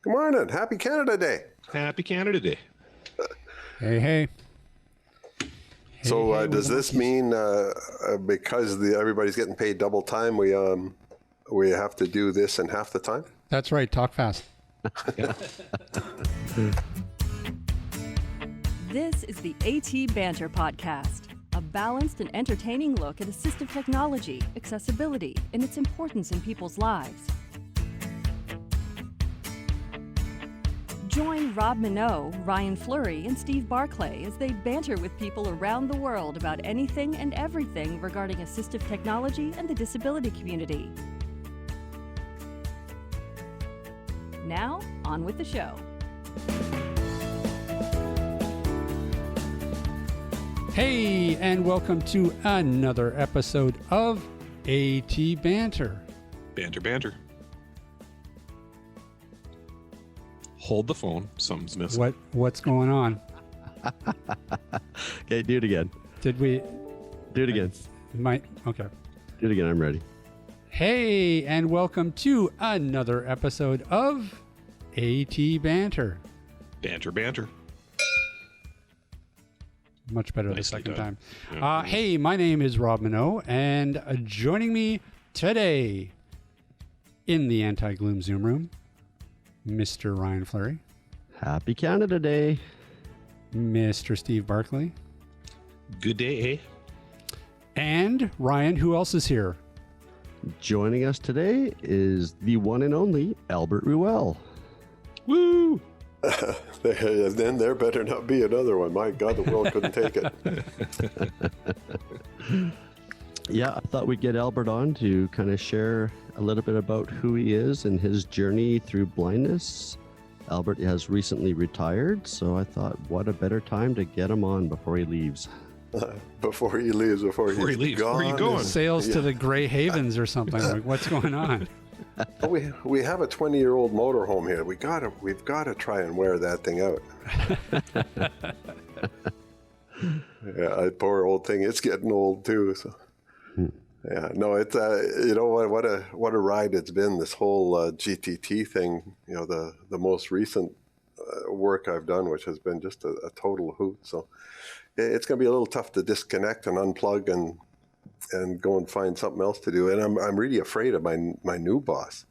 Good morning. Happy Canada Day. Happy Canada Day. Hey. So does this mean because everybody's getting paid double time, we have to do this in half the time? That's right. Talk fast. This is the AT Banter podcast, a balanced and entertaining look at assistive technology, accessibility, and its importance in people's lives. Join Rob Minot, Ryan Fleury, and Steve Barclay as they banter with people around the world about anything and everything regarding assistive technology and the disability community. Now, on with the show. Hey, and welcome to another episode of AT Banter. Banter. Hold the phone. Something's missing. What's going on? Okay, do it again. Did we Do it again. Okay. Do it again. I'm ready. Hey, and welcome to another episode of AT Banter. Banter. Much better the Nicely second done. time. Yeah. Hey, my name is Rob Minot, and joining me today in the Anti-Gloom Zoom Room, Mr. Ryan Fleury, Happy Canada Day. Mr. Steve Barclay, Good day, eh? and Ryan, who else is here? Joining us today is the one and only Albert Ruel. Woo! Then there better not be another one. My God, the world couldn't take it. Yeah, I thought we'd get Albert on to kind of share a little bit about who he is and his journey through blindness. Albert has recently retired, so I thought, what a better time to get him on before he leaves. Before he leaves, before he leaves. Where are you going? Sails to the Grey Havens or something. Like, what's going on? Oh, we have a 20-year-old motorhome here. We've got to try and wear that thing out. Yeah, poor old thing. It's getting old too. So. Yeah, no, it's you know what a ride it's been. This whole GTT thing. You know, the most recent work I've done, which has been just a total hoot. So it's going to be a little tough to disconnect and unplug and go and find something else to do. And I'm really afraid of my new boss.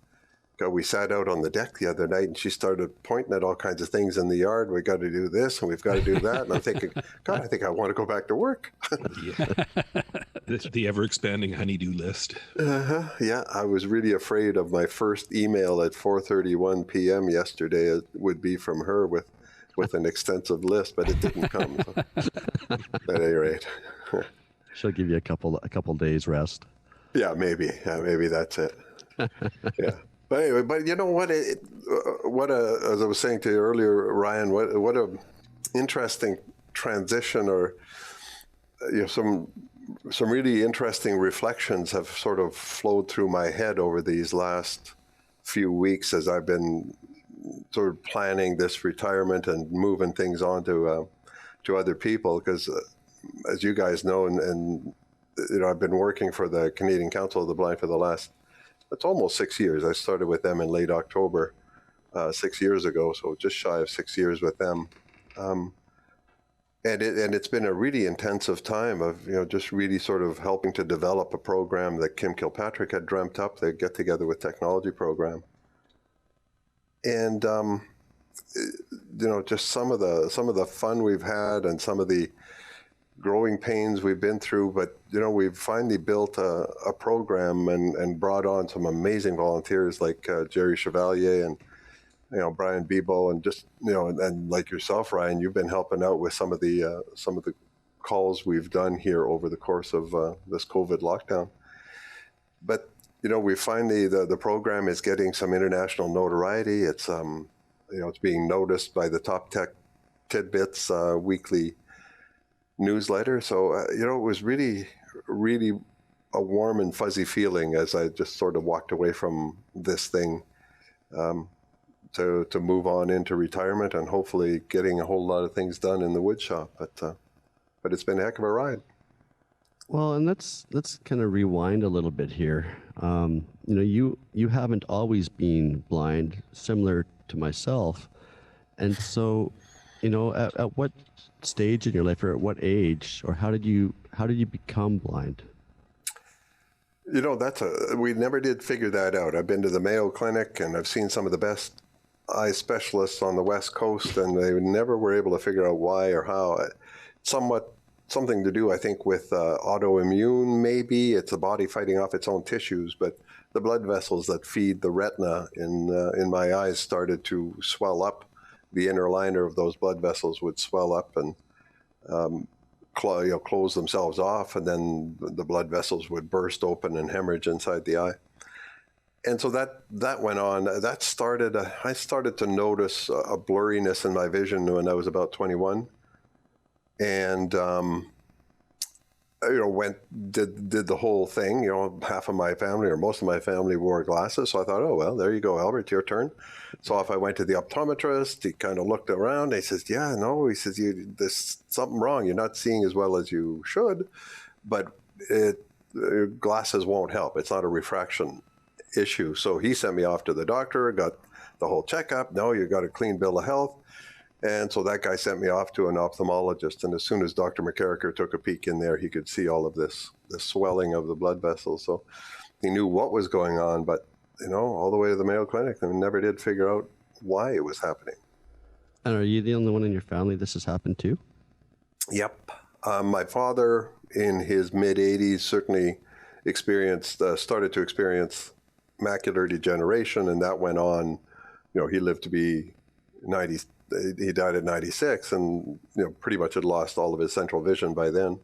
We sat out on the deck the other night, and she started pointing at all kinds of things in the yard. We got to do this, and we've got to do that. And I'm thinking, God, I think I want to go back to work. The ever-expanding honeydew list. Yeah, I was really afraid of my first email at 4:31 p.m. yesterday. It would be from her with an extensive list, but it didn't come. So, at any rate. She'll give you a couple days rest. Yeah, maybe that's it. Yeah. But anyway, but you know what? As I was saying to you earlier, Ryan, what a interesting transition, or some really interesting reflections have sort of flowed through my head over these last few weeks as I've been sort of planning this retirement and moving things on to other people. Because as you guys know, and I've been working for the Canadian Council of the Blind for the last. It's almost 6 years. I started with them in late October 6 years ago, so just shy of 6 years with them. And it's been a really intensive time of just really sort of helping to develop a program that Kim Kilpatrick had dreamt up, the Get Together with Technology program. And just some of the fun we've had and some of the growing pains we've been through, but we've finally built a program and brought on some amazing volunteers like Jerry Chevalier and Brian Bebo, and just and like yourself, Ryan, you've been helping out with some of the calls we've done here over the course of this COVID lockdown. But we finally the program is getting some international notoriety. It's it's being noticed by the Top Tech Tidbits weekly newsletter. So, it was really, really a warm and fuzzy feeling as I just sort of walked away from this thing to move on into retirement and hopefully getting a whole lot of things done in the wood shop. But it's been a heck of a ride. Well, and let's kind of rewind a little bit here. You haven't always been blind, similar to myself. And so, at what stage in your life, or at what age, or how did you become blind? We never did figure that out. I've been to the Mayo Clinic and I've seen some of the best eye specialists on the West Coast, and they never were able to figure out why or how. Something to do, I think, with autoimmune, maybe. It's the body fighting off its own tissues, but the blood vessels that feed the retina in my eyes started to swell up. The inner liner of those blood vessels would swell up and close themselves off, and then the blood vessels would burst open and hemorrhage inside the eye. And so that went on. I started to notice a blurriness in my vision when I was about 21. And did the whole thing. Half of my family or most of my family wore glasses, so I thought, oh well, there you go, Albert, your turn. So if I went to the optometrist, he kind of looked around. He says, yeah, no, he says, there's something wrong. You're not seeing as well as you should, but glasses won't help. It's not a refraction issue. So he sent me off to the doctor, got the whole checkup. No, you got a clean bill of health. And so that guy sent me off to an ophthalmologist. And as soon as Dr. McCarricker took a peek in there, he could see all of this swelling of the blood vessels. So he knew what was going on, but, all the way to the Mayo Clinic, and never did figure out why it was happening. And are you the only one in your family this has happened to? Yep. My father, in his mid-80s, certainly started to experience macular degeneration, and that went on. He lived to be 90. He died at 96, and pretty much had lost all of his central vision by then.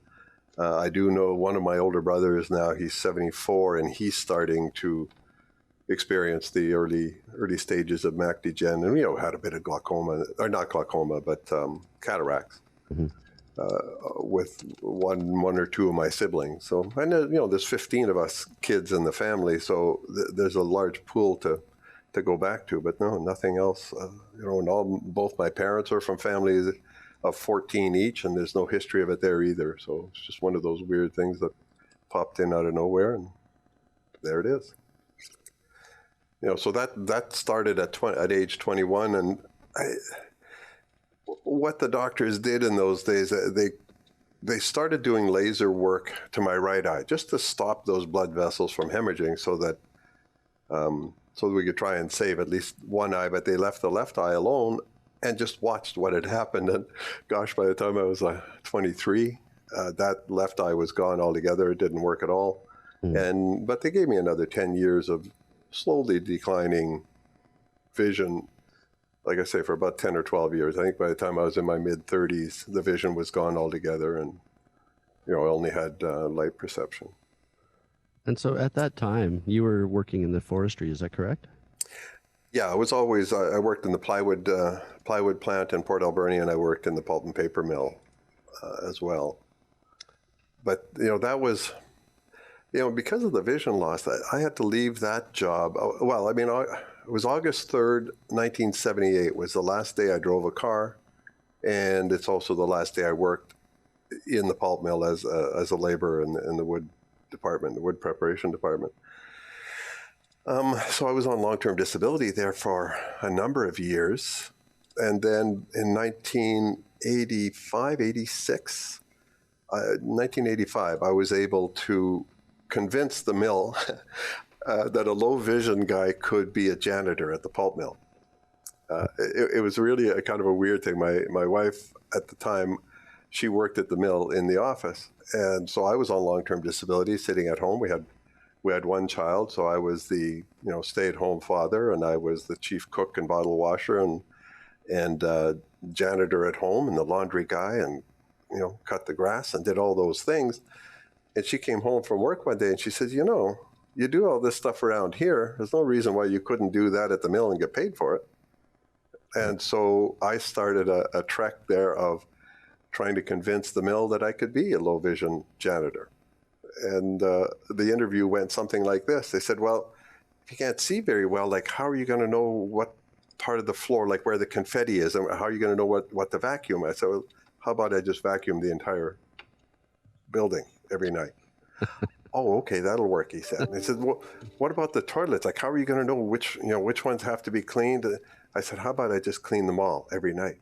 I do know one of my older brothers now. He's 74, and he's starting to experience the early stages of mac degen, and had a bit of glaucoma, or not glaucoma, but cataracts. Mm-hmm. With one or two of my siblings. So I know, there's 15 of us kids in the family, so there's a large pool to go back to, but no, nothing else. And both my parents are from families of 14 each, and there's no history of it there either. So it's just one of those weird things that popped in out of nowhere, and there it is. So that started at age 21, and what the doctors did in those days, they started doing laser work to my right eye just to stop those blood vessels from hemorrhaging, so that we could try and save at least one eye. But they left the left eye alone and just watched what had happened. And gosh, by the time I was 23, that left eye was gone altogether. It didn't work at all. But they gave me another 10 years of slowly declining vision. Like I say, for about 10 or 12 years. I think by the time I was in my mid-30s, the vision was gone altogether, and I only had light perception. And so at that time, you were working in the forestry, is that correct? Yeah, I worked in the plywood plant in Port Alberni, and I worked in the pulp and paper mill as well. But, that was, because of the vision loss, I had to leave that job. Well, it was August 3rd, 1978 was the last day I drove a car, and it's also the last day I worked in the pulp mill as a laborer in the wood department, the wood preparation department. So I was on long-term disability there for a number of years. And then in 1985, I was able to convince the mill that a low vision guy could be a janitor at the pulp mill. It was really a kind of a weird thing. My wife at the time, she worked at the mill in the office. And so I was on long-term disability sitting at home. We had one child, so I was the stay-at-home father, and I was the chief cook and bottle washer and janitor at home, and the laundry guy, and cut the grass and did all those things. And she came home from work one day and she says, you do all this stuff around here. There's no reason why you couldn't do that at the mill and get paid for it. And so I started a trek there of trying to convince the mill that I could be a low vision janitor. And the interview went something like this. They said, well, if you can't see very well, how are you going to know what part of the floor, where the confetti is, and how are you going to know what to vacuum? I said, well, how about I just vacuum the entire building every night? Oh, okay, that'll work, he said. And he said, well, what about the toilets? How are you going to know which ones have to be cleaned? I said, how about I just clean them all every night?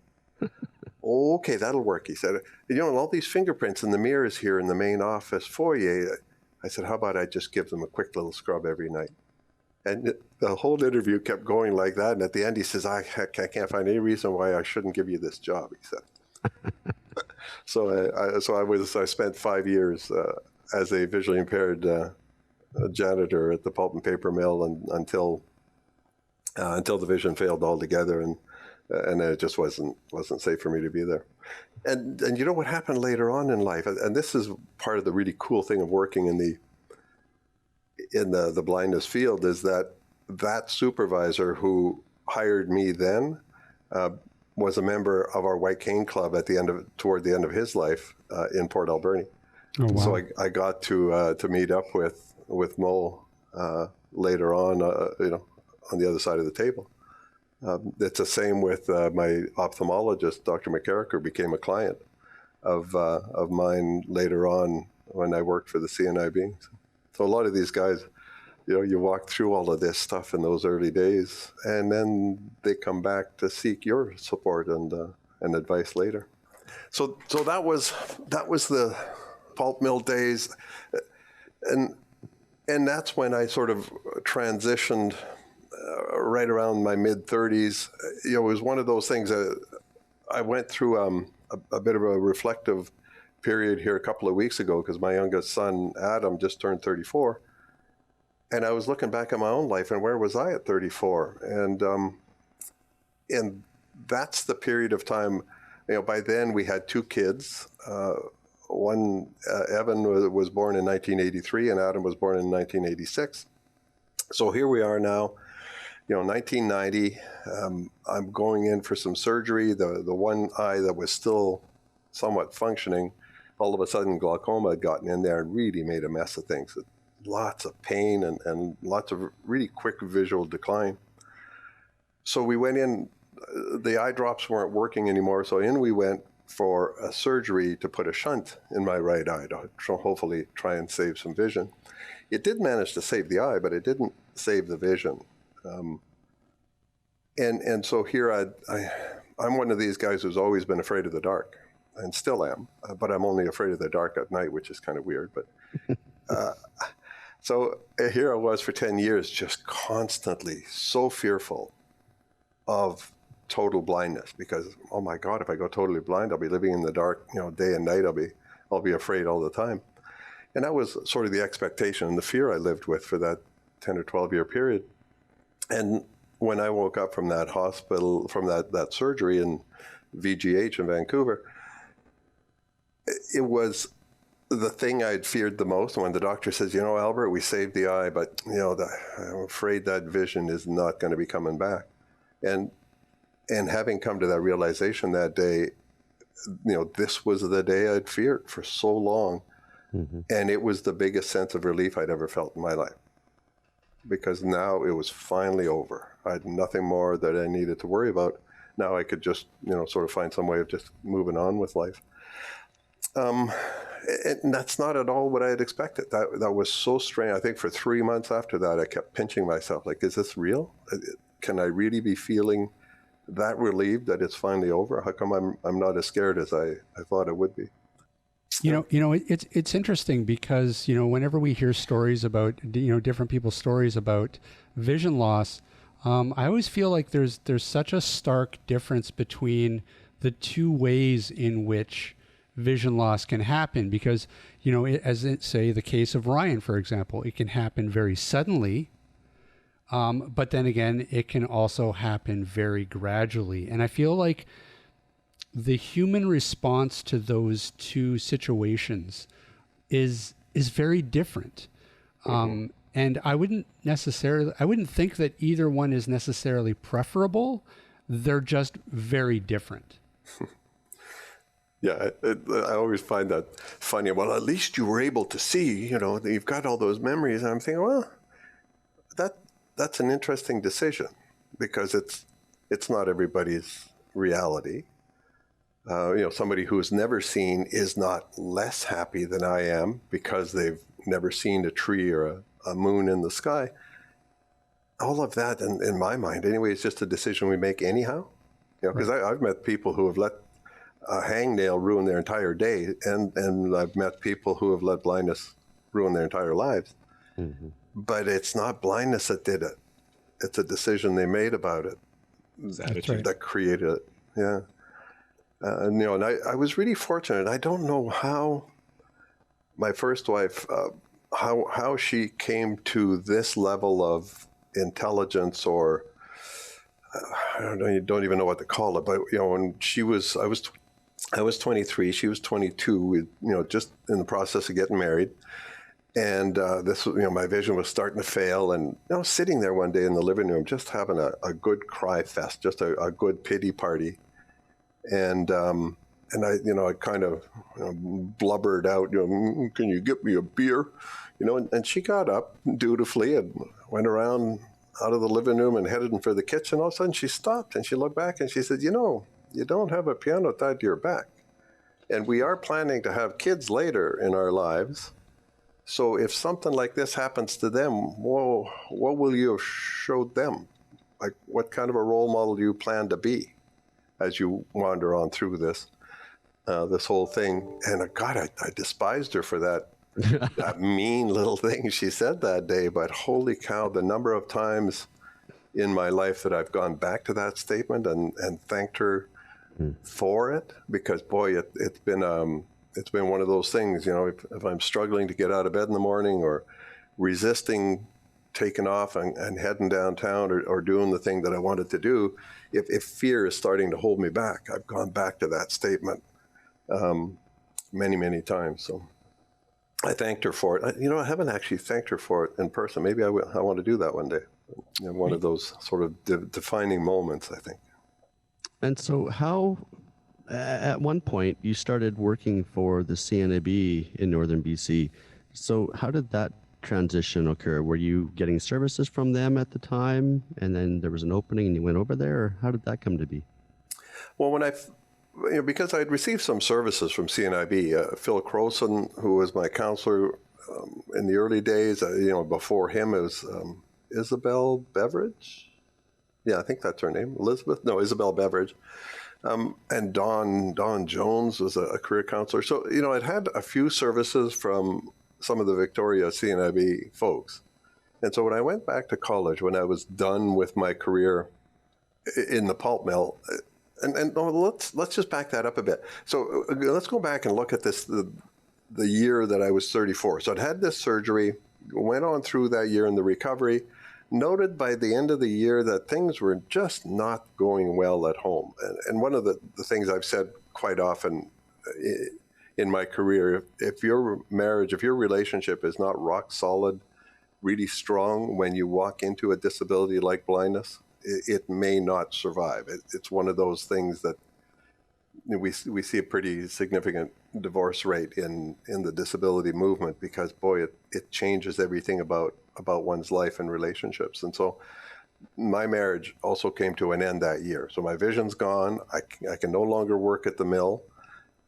Okay, that'll work, he said. You know, all these fingerprints in the mirrors here in the main office foyer. I said, how about I just give them a quick little scrub every night? And the whole interview kept going like that. And at the end, he says, I can't find any reason why I shouldn't give you this job, he said. I spent 5 years as a visually impaired janitor at the pulp and paper mill until the vision failed altogether, and it just wasn't safe for me to be there. And you know what happened later on in life, and this is part of the really cool thing of working in the blindness field, is that supervisor who hired me then was a member of our White Cane Club toward the end of his life in Port Alberni. Oh, wow. So I got to meet up with Mo later on, on the other side of the table. It's the same with my ophthalmologist, Dr. McCarrick, who became a client of mine later on when I worked for the CNIB. So a lot of these guys, you walk through all of this stuff in those early days, and then they come back to seek your support and advice later. So that was the pulp mill days, and that's when I sort of transitioned right around my mid-30s. It was one of those things that I went through a bit of a reflective period here a couple of weeks ago, because my youngest son, Adam, just turned 34. And I was looking back at my own life, and where was I at 34? And that's the period of time, by then we had 2 kids. One, Evan was born in 1983, and Adam was born in 1986. So here we are now, 1990. I'm going in for some surgery. The one eye that was still somewhat functioning, all of a sudden glaucoma had gotten in there and really made a mess of things. Lots of pain and lots of really quick visual decline. So we went in, the eye drops weren't working anymore, so in we went for a surgery to put a shunt in my right eye to hopefully try and save some vision. It did manage to save the eye, but it didn't save the vision. And so here I'm one of these guys who's always been afraid of the dark, and still am, but I'm only afraid of the dark at night, which is kind of weird. But so here I was for 10 years, just constantly so fearful of total blindness, because, oh my God, if I go totally blind, I'll be living in the dark, day and night. I'll be afraid all the time. And that was sort of the expectation and the fear I lived with for that 10 or 12 year period. And when I woke up from that hospital, from that surgery in VGH in Vancouver, it was the thing I'd feared the most. When the doctor says, Albert, we saved the eye, but I'm afraid that vision is not going to be coming back. And having come to that realization that day, this was the day I'd feared for so long. Mm-hmm. And it was the biggest sense of relief I'd ever felt in my life, because now it was finally over. I had nothing more that I needed to worry about. Now I could just, sort of find some way of just moving on with life. And that's not at all what I had expected. That was so strange. I think for 3 months after that, I kept pinching myself, like, is this real? Can I really be feeling that relieved that it's finally over? How come I'm not as scared as I thought I would be? It's interesting because, whenever we hear stories about, different people's stories about vision loss, I always feel like there's such a stark difference between the two ways in which vision loss can happen, because, as say the case of Ryan, for example, it can happen very suddenly. But then again, it can also happen very gradually. And I feel like the human response to those two situations is very different. And I wouldn't think that either one is necessarily preferable. They're just very different. Yeah, I always find that funny. Well, at least you were able to see, you've got all those memories. And I'm thinking, well, that's an interesting decision, because it's not everybody's reality. Somebody who's never seen is not less happy than I am because they've never seen a tree or a moon in the sky. all of that, in my mind, anyway, is just a decision we make anyhow. Because I've met people who have let a hangnail ruin their entire day, and I've met people who have let blindness ruin their entire lives. Mm-hmm. But it's not blindness that did it. It's a decision they made about it that created it. Yeah. And I was really fortunate. I don't know how my first wife, how she came to this level of intelligence, or I don't know, you don't even know what to call it. But when I was 23, she was 22. We, just in the process of getting married, and this, my vision was starting to fail. And sitting there one day in the living room, just having a good cry fest, just a good pity party, and I kind of blubbered out, can you get me a beer? And she got up dutifully and went around out of the living room and headed for the kitchen. All of a sudden she stopped and she looked back and she said, you don't have a piano tied to your back. And we are planning to have kids later in our lives. So if something like this happens to them, well, what will you have showed them? Like, what kind of a role model do you plan to be as you wander on through this whole thing? And God, I despised her for that. That mean little thing she said that day, but holy cow, the number of times in my life that I've gone back to that statement and thanked her for it, because boy, it's been one of those things, if I'm struggling to get out of bed in the morning, or resisting taking off and heading downtown, or doing the thing that I wanted to do, if fear is starting to hold me back, I've gone back to that statement many, many times. So I thanked her for it. I haven't actually thanked her for it in person. Maybe I want to do that one day. One of those sort of defining moments, I think. And so how, at one point, you started working for the CNIB in Northern BC. So how did that transition occur? Were you getting services from them at the time, and then there was an opening and you went over there? Or how did that come to be? Well, because I had received some services from CNIB, Phil Croson, who was my counselor in the early days, before him it was Isabel Beveridge. Yeah, I think that's her name. Isabel Beveridge. And Don Jones was a career counselor. So, I'd had a few services from some of the Victoria CNIB folks. And so when I went back to college, when I was done with my career in the pulp mill, and let's just back that up a bit. So let's go back and look at this, the year that I was 34. So I'd had this surgery, went on through that year in the recovery, noted by the end of the year that things were just not going well at home. And one of the things I've said quite often in my career, if your marriage, if your relationship is not rock solid, really strong when you walk into a disability like blindness, it may not survive. It's one of those things that we see a pretty significant divorce rate in the disability movement, because boy, it changes everything about one's life and relationships. And so my marriage also came to an end that year. So my vision's gone. I can no longer work at the mill,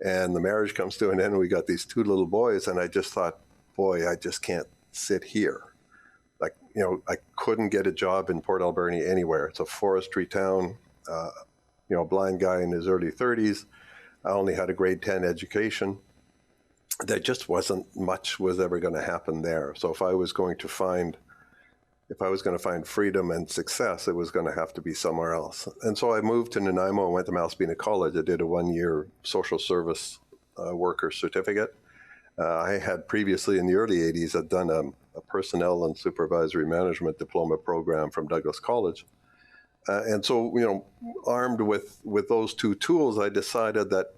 and the marriage comes to an end. We got these two little boys, and I just thought, boy, I just can't sit here. I couldn't get a job in Port Alberni anywhere. It's a forestry town, a blind guy in his early 30s. I only had a grade 10 education. There just wasn't much was ever going to happen there. So if I was going to find freedom and success, it was going to have to be somewhere else. And so I moved to Nanaimo and went to Malaspina College. I did a 1-year social service worker certificate. I had previously, in the early 80s, I'd done a personnel and supervisory management diploma program from Douglas College. And so, armed with those two tools, I decided that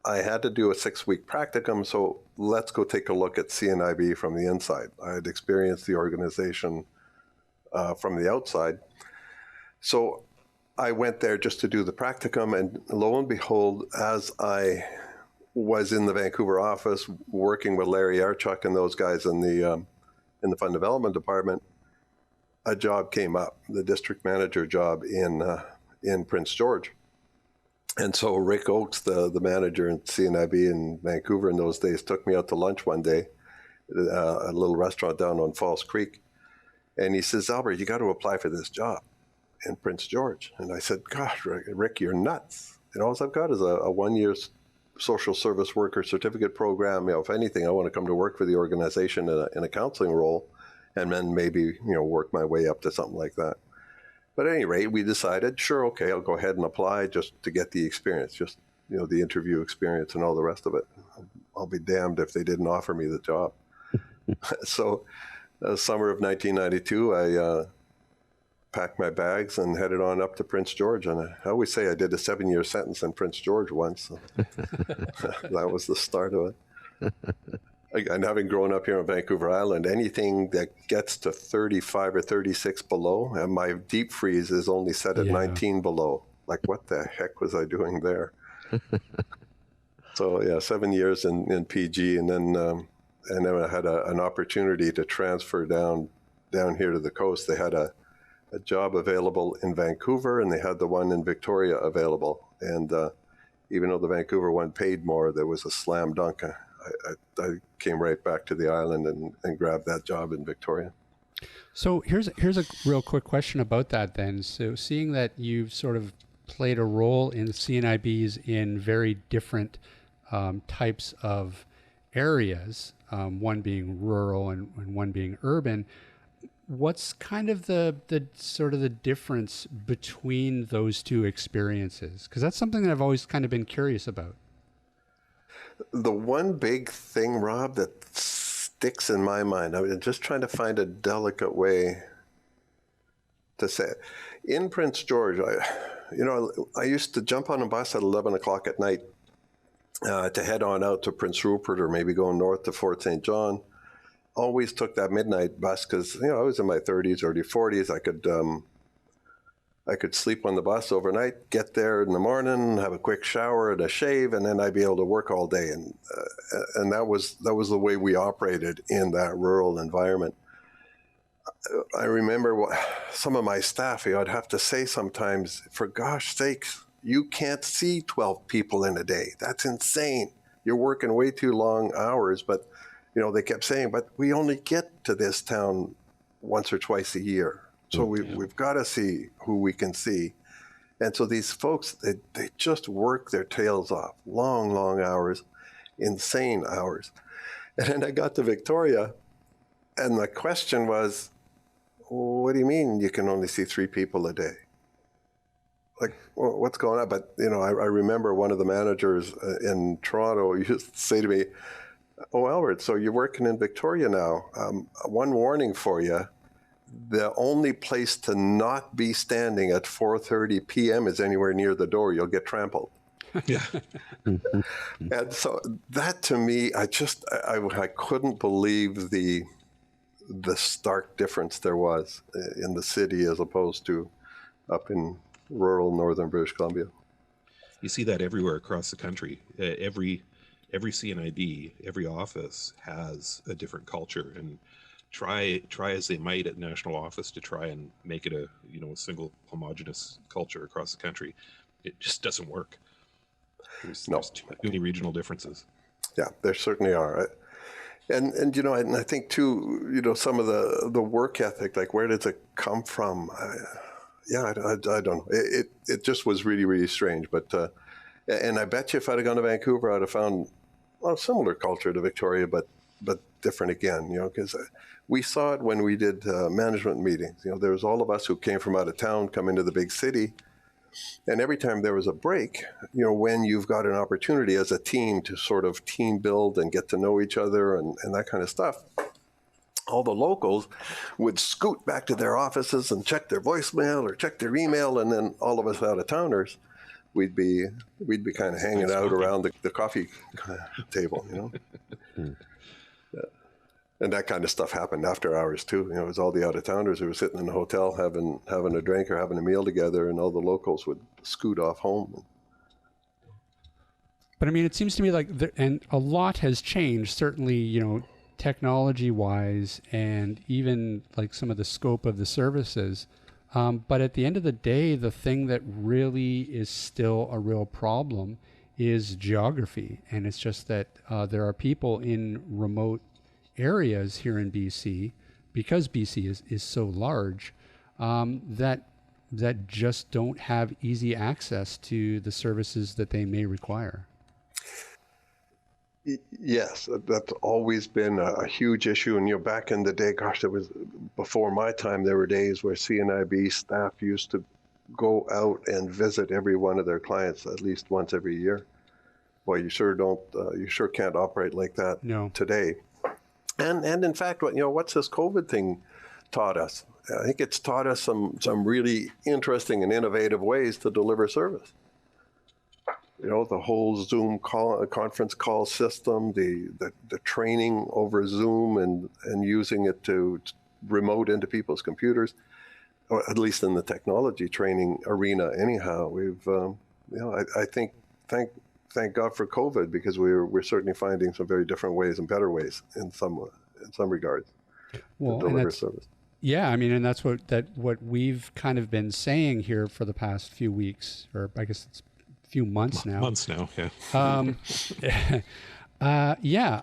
I had to do a 6-week practicum. So let's go take a look at CNIB from the inside. I had experienced the organization from the outside. So I went there just to do the practicum, and lo and behold, as I was in the Vancouver office working with Larry Archuk and those guys in the fund development department, a job came up, the district manager job in Prince George. And so Rick Oakes, the manager in CNIB in Vancouver in those days, took me out to lunch one day at a little restaurant down on False Creek. And he says, Albert, you got to apply for this job in Prince George. And I said, gosh, Rick, you're nuts. And all I've got is a 1 year social service worker certificate program. If anything, I want to come to work for the organization in a counseling role, and then maybe, work my way up to something like that. But at any rate, we decided, sure, okay, I'll go ahead and apply just to get the experience, just, the interview experience and all the rest of it. I'll be damned if they didn't offer me the job. So summer of 1992, I packed my bags and headed on up to Prince George. And I always say I did a 7-year sentence in Prince George once. So that was the start of it. And having grown up here on Vancouver Island, anything that gets to 35 or 36 below, and my deep freeze is only set at 19 below. Like, what the heck was I doing there? So 7 years in PG, and then I had an opportunity to transfer down here to the coast. They had a job available in Vancouver, and they had the one in Victoria available. And even though the Vancouver one paid more, there was a slam dunk. I came right back to the island and grabbed that job in Victoria. So here's a real quick question about that then. So seeing that you've sort of played a role in CNIBs in very different types of areas, one being rural and one being urban, what's kind of the sort of the difference between those two experiences? Because that's something that I've always kind of been curious about. The one big thing, Rob, that sticks in my mind, I'm just trying to find a delicate way to say it. In Prince George, I used to jump on a bus at 11 o'clock at night to head on out to Prince Rupert or maybe going north to Fort St. John. Always took that midnight bus because, I was in my 30s, early 40s. I could sleep on the bus overnight, get there in the morning, have a quick shower and a shave, and then I'd be able to work all day. And that was the way we operated in that rural environment. I remember some of my staff, I'd have to say sometimes, for gosh sakes, you can't see 12 people in a day. That's insane. You're working way too long hours. But, they kept saying, but we only get to this town once or twice a year. So we've got to see who we can see. And so these folks, they just work their tails off, long, long hours, insane hours. And then I got to Victoria, and the question was, what do you mean you can only see 3 people a day? Like, well, what's going on? But, I remember one of the managers in Toronto used to say to me, oh, Albert, so you're working in Victoria now. One warning for you. The only place to not be standing at 4:30 p.m. is anywhere near the door. You'll get trampled. Yeah. And so that to me, I couldn't believe the stark difference there was in the city as opposed to up in rural northern British Columbia. You see that everywhere across the country. Every CNIB, every office has a different culture, and try as they might at national office to try and make it a single homogenous culture across the country, it just doesn't work. There's too many regional differences. Yeah, there certainly are. And I think too, some of the work ethic, like where does it come from? I don't know. It just was really, really strange. But and I bet you if I'd have gone to Vancouver, I'd have found a similar culture to Victoria, but different again, because we saw it when we did management meetings. There was all of us who came from out of town, come into the big city. And every time there was a break, when you've got an opportunity as a team to sort of team build and get to know each other and that kind of stuff, all the locals would scoot back to their offices and check their voicemail or check their email. And then all of us out of towners, we'd be kind of hanging out around the coffee table, And that kind of stuff happened after hours too. It was all the out-of-towners who were sitting in the hotel having a drink or having a meal together, and all the locals would scoot off home. But I mean, it seems to me like, and a lot has changed, certainly, technology-wise, and even like some of the scope of the services. But at the end of the day, the thing that really is still a real problem is geography. And it's just that there are people in remote areas here in BC because BC is so large, that just don't have easy access to the services that they may require. Yes, that's always been a huge issue. And back in the day, gosh, it was before my time. There were days where CNIB staff used to go out and visit every one of their clients at least once every year. Well, you sure don't. You sure can't operate like that today. And in fact, what's this COVID thing taught us? I think it's taught us some really interesting and innovative ways to deliver service. The whole Zoom conference call system, the training over Zoom and using it to remote into people's computers, or at least in the technology training arena. Anyhow, we've I think thank God for COVID, because we're certainly finding some very different ways and better ways in some regards to deliver service. Yeah, I mean, and that's what we've kind of been saying here for the past few weeks, or I guess it's few months now. Yeah.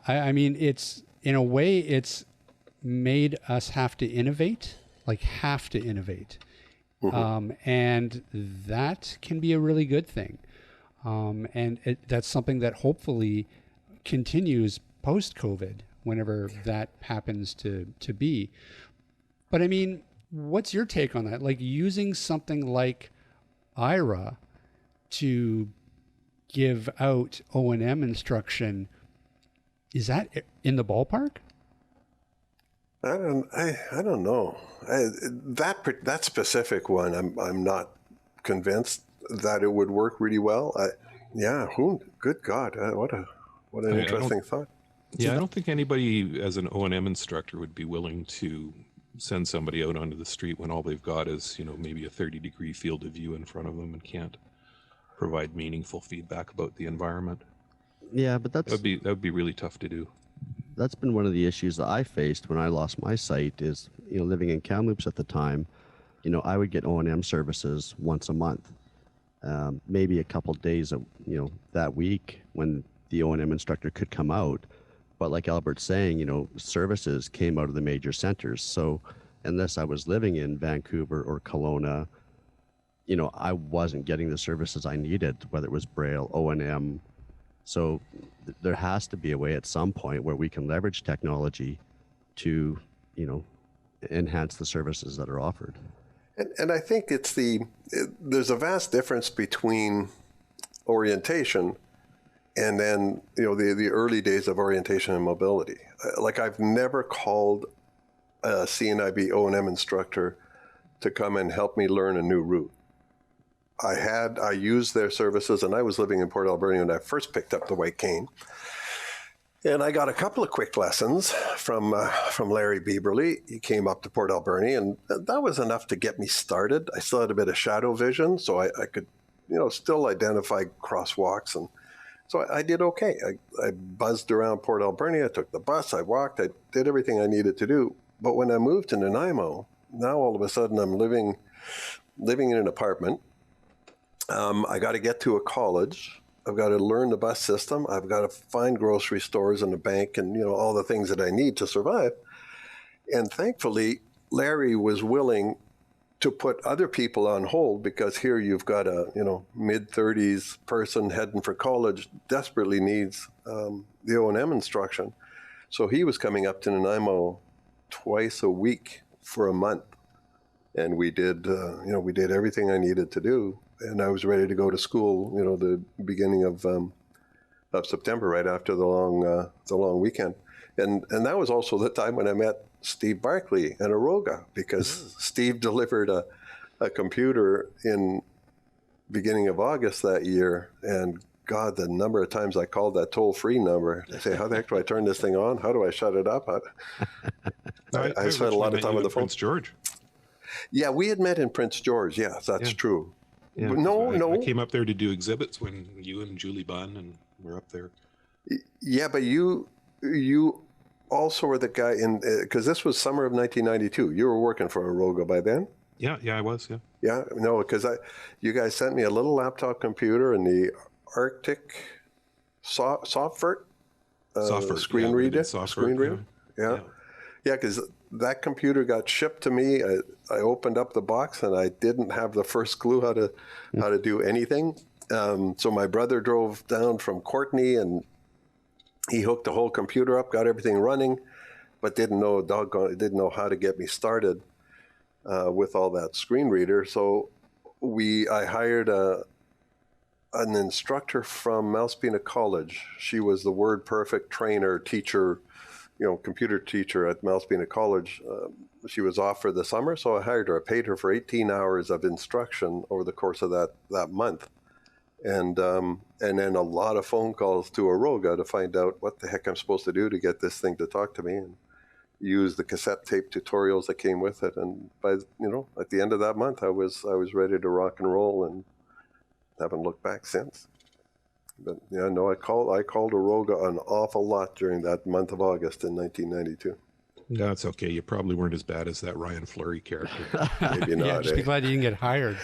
I mean, it's in a way, it's made us have to innovate. And that can be a really good thing. And that's something that hopefully continues post-COVID, whenever that happens to be. But I mean, what's your take on that? Like, using something like IRA to give out O&M instruction, is that in the ballpark? I don't know. That specific one, I'm not convinced that it would work really well. Good God, what an interesting thought. Yeah, I don't think anybody as an O&M instructor would be willing to send somebody out onto the street when all they've got is, maybe a 30-degree field of view in front of them and can't provide meaningful feedback about the environment. Yeah, but that would be really tough to do. That's been one of the issues that I faced when I lost my sight. Is living in Kamloops at the time, I would get O&M services once a month, maybe a couple days that week when the O&M instructor could come out. But like Albert's saying, services came out of the major centers. So unless I was living in Vancouver or Kelowna, I wasn't getting the services I needed, whether it was Braille, O&M. So there has to be a way at some point where we can leverage technology to, enhance the services that are offered. And I think there's a vast difference between orientation and then, the early days of orientation and mobility. Like, I've never called a CNIB O&M instructor to come and help me learn a new route. I used their services, and I was living in Port Alberni when I first picked up the white cane. And I got a couple of quick lessons from Larry Bieberly. He came up to Port Alberni, and that was enough to get me started. I still had a bit of shadow vision, so I could, still identify crosswalks. And so I did okay. I buzzed around Port Alberni. I took the bus. I walked. I did everything I needed to do. But when I moved to Nanaimo, now all of a sudden I'm living in an apartment. I got to get to a college. I've got to learn the bus system. I've got to find grocery stores and a bank and, all the things that I need to survive. And thankfully, Larry was willing to put other people on hold, because here you've got a, mid-30s person heading for college, desperately needs the O&M instruction. So he was coming up to Nanaimo twice a week for a month. And we did everything I needed to do. And I was ready to go to school, the beginning of September, right after the long weekend. And that was also the time when I met Steve Barclay and Aroga, because Steve delivered a computer in beginning of August that year. And God, the number of times I called that toll-free number to say, how the heck do I turn this thing on? How do I shut it up? I spent a lot of time on the phone. Prince George. Yeah, we had met in Prince George. Yes, that's true. Yeah, no. I came up there to do exhibits when you and Julie Bunn and were up there. Yeah, but you also were the guy because this was summer of 1992. You were working for Aroga by then? Yeah, I was, yeah. Yeah, no, because you guys sent me a little laptop computer and the Arctic Software screen reader. Screen reader. Yeah, because that computer got shipped to me, I opened up the box and I didn't have the first clue how to do anything. So my brother drove down from Courtney and he hooked the whole computer up, got everything running, but didn't know how to get me started with all that screen reader. So I hired an instructor from Malaspina College. She was the WordPerfect trainer, teacher, computer teacher at Malaspina College. She was off for the summer, so I hired her. I paid her for 18 hours of instruction over the course of that month. And then a lot of phone calls to Aroga to find out what the heck I'm supposed to do to get this thing to talk to me, and use the cassette tape tutorials that came with it. And by at the end of that month, I was ready to rock and roll, and haven't looked back since. But I called Aroga an awful lot during that month of August in 1992. No, it's okay. You probably weren't as bad as that Ryan Fleury character. Maybe not. Yeah, just be glad you didn't get hired.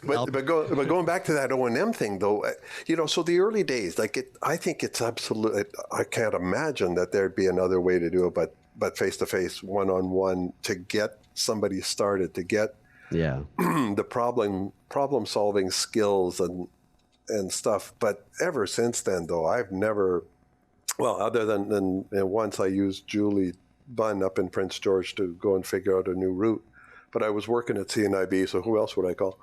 But going back to that O&M thing, though, so the early days, I think it's absolute. I can't imagine that there'd be another way to do it, but face-to-face, one-on-one, to get somebody started, to get the problem-solving skills and stuff. But ever since then, though, I've never, other than once I used Julie Bunn up in Prince George to go and figure out a new route. But I was working at CNIB, so who else would I call?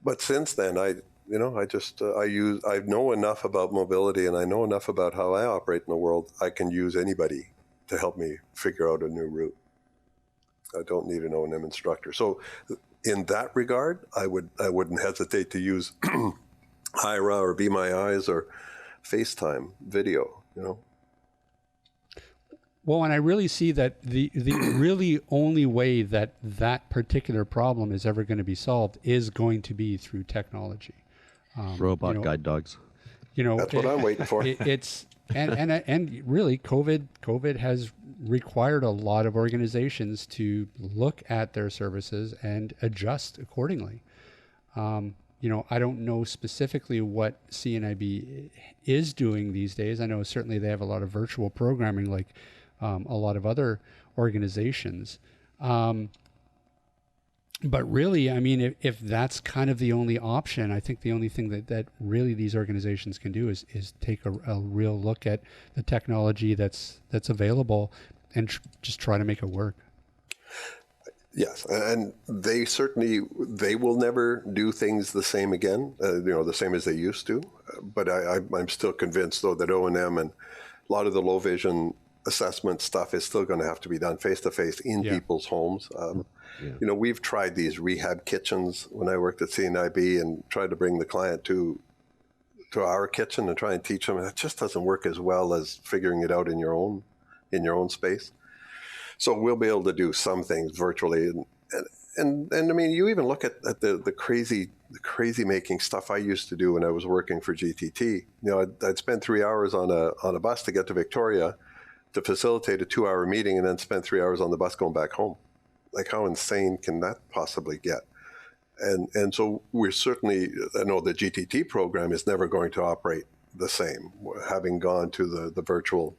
But since then, I know enough about mobility, and I know enough about how I operate in the world. I can use anybody to help me figure out a new route. I don't need an O&M instructor. So in that regard, I wouldn't hesitate to use Ira or Be My Eyes or FaceTime video, Well, and I really see that the really only way that particular problem is ever going to be solved is going to be through technology. Robot guide dogs. That's what I'm waiting for. It's and really COVID has required a lot of organizations to look at their services and adjust accordingly. I don't know specifically what CNIB is doing these days. I know certainly they have a lot of virtual programming, like a lot of other organizations. But really, I mean, if that's kind of the only option, I think the only thing that really these organizations can do is take a real look at the technology that's available and just try to make it work. Yes, and they will never do things the same again, the same as they used to. But I'm still convinced, though, that O&M and a lot of the low vision assessment stuff is still going to have to be done face-to-face in people's homes. We've tried these rehab kitchens when I worked at CNIB and tried to bring the client to our kitchen and try and teach them. It just doesn't work as well as figuring it out in your own space. So we'll be able to do some things virtually. And I mean, you even look at the crazy making stuff I used to do when I was working for GTT. I'd spend 3 hours on a bus to get to Victoria to facilitate a 2-hour meeting, and then spend 3 hours on the bus going back home. Like, how insane can that possibly get? And so we're certainly, I know the GTT program is never going to operate the same, having gone to the virtual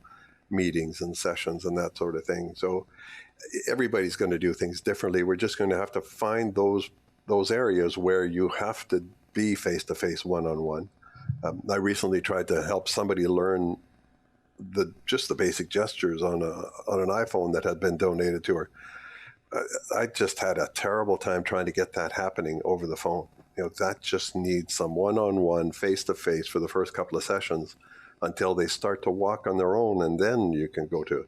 meetings and sessions and that sort of thing. So everybody's going to do things differently. We're just going to have to find those areas where you have to be face-to-face, one-on-one. I recently tried to help somebody learn just the basic gestures on an iPhone that had been donated to her. I just had a terrible time trying to get that happening over the phone. That just needs some one-on-one, face-to-face for the first couple of sessions until they start to walk on their own, and then you can go to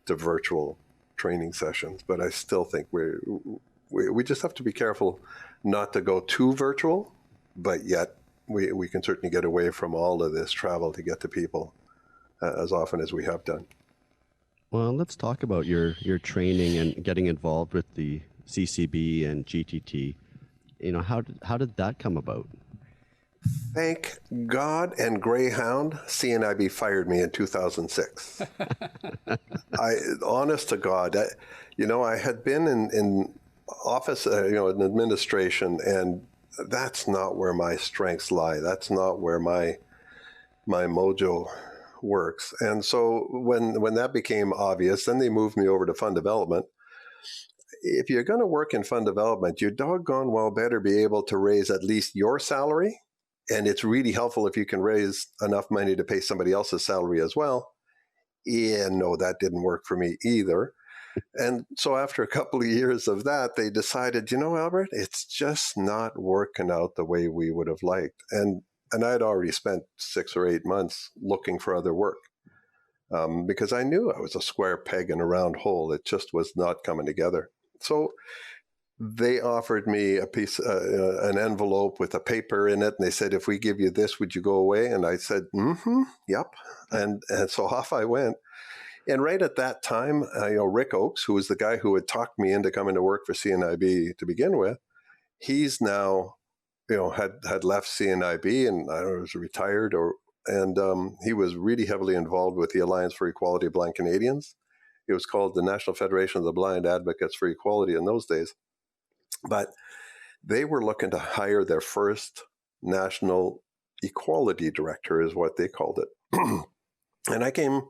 virtual training sessions. But I still think we just have to be careful not to go too virtual, but yet we can certainly get away from all of this travel to get to people as often as we have done. Well, let's talk about your training and getting involved with the CCB and GTT. How did that come about? Thank God and Greyhound, CNIB fired me in 2006. Honest to God, I had been in office, in administration, and that's not where my strengths lie. That's not where my mojo works. And so when that became obvious, then they moved me over to fund development. if you're going to work in fund development, you doggone well better be able to raise at least your salary. And it's really helpful if you can raise enough money to pay somebody else's salary as well. Yeah, no, that didn't work for me either. And so after a couple of years of that, they decided, Albert, it's just not working out the way we would have liked. And I'd already spent 6 or 8 months looking for other work because I knew I was a square peg in a round hole. It just was not coming together. So they offered me a piece, an envelope with a paper in it. And they said, if we give you this, would you go away? And I said, yep. And so off I went. And right at that time, Rick Oakes, who was the guy who had talked me into coming to work for CNIB to begin with, he's now, had left CNIB and I don't know, was retired, and he was really heavily involved with the Alliance for Equality of Blind Canadians. It was called the National Federation of the Blind Advocates for Equality in those days. But they were looking to hire their first national equality director, is what they called it. And I came,